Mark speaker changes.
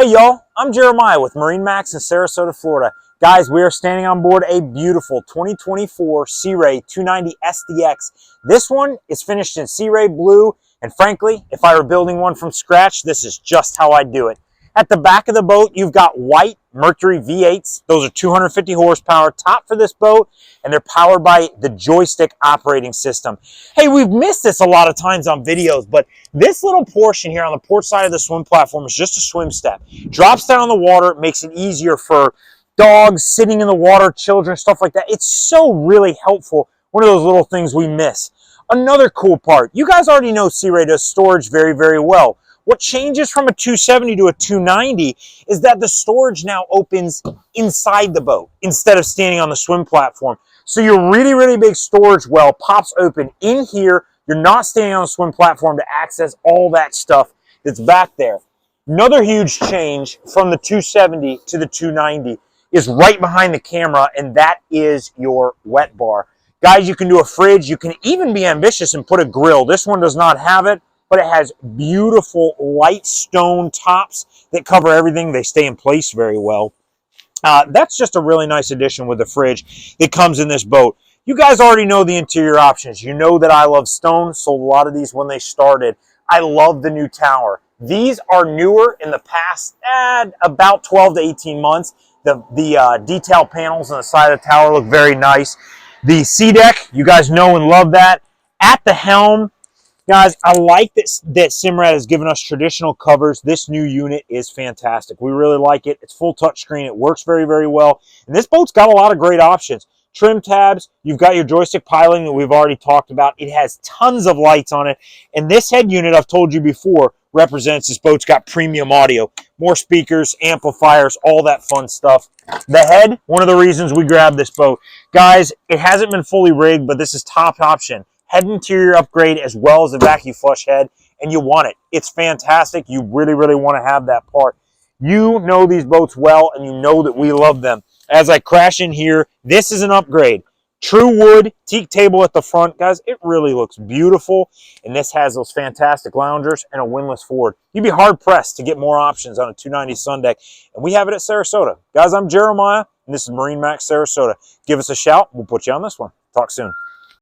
Speaker 1: Hey y'all, I'm Jeremiah with MarineMax in Sarasota, Florida. Guys, we are standing on board a beautiful 2024 Sea Ray 290 SDX. This one is finished in Sea Ray blue, and frankly, if I were building one from scratch, this is just how I'd do it. At the back of the boat, you've got white Mercury V8s. Those are 250 horsepower, top for this boat, and they're powered by the joystick operating system. Hey, we've missed this a lot of times on videos, but this little portion here on the port side of the swim platform is just a swim step. Drops down in the water, makes it easier for dogs sitting in the water, children, stuff like that. It's so really helpful. One of those little things we miss. Another cool part, you guys already know Sea Ray does storage very, very well. What changes from a 270 to a 290 is that the storage now opens inside the boat instead of standing on the swim platform. So your really, really big storage well pops open in here. You're not standing on a swim platform to access all that stuff that's back there. Another huge change from the 270 to the 290 is right behind the camera, and that is your wet bar. Guys, you can do a fridge. You can even be ambitious and put a grill. This one does not have it, but it has beautiful light stone tops that cover everything. They stay in place very well. That's just a really nice addition with the fridge that comes in this boat. You guys already know the interior options. You know that I love stone, sold a lot of these when they started. I love the new tower. These are newer in the past, about 12 to 18 months. The detail panels on the side of the tower look very nice. The sea deck, you guys know and love that. At the helm, guys, I like that Simrad has given us traditional covers. This new unit is fantastic. We really like it. It's full touchscreen. It works very, very well. And this boat's got a lot of great options. Trim tabs. You've got your joystick piloting that we've already talked about. It has tons of lights on it. And this head unit, I've told you before, represents this boat's got premium audio. More speakers, amplifiers, all that fun stuff. The head, one of the reasons we grabbed this boat. Guys, it hasn't been fully rigged, but this is top option. Head interior upgrade as well as the vacuum flush head, and you want it. It's fantastic. You really, really want to have that part. You know these boats well, and you know that we love them. As I crash in here, this is an upgrade. True wood, teak table at the front. Guys, it really looks beautiful, and this has those fantastic loungers and a windlass forward. You'd be hard-pressed to get more options on a 290 sun deck, and we have it at Sarasota. Guys, I'm Jeremiah, and this is MarineMax Sarasota. Give us a shout. We'll put you on this one. Talk soon.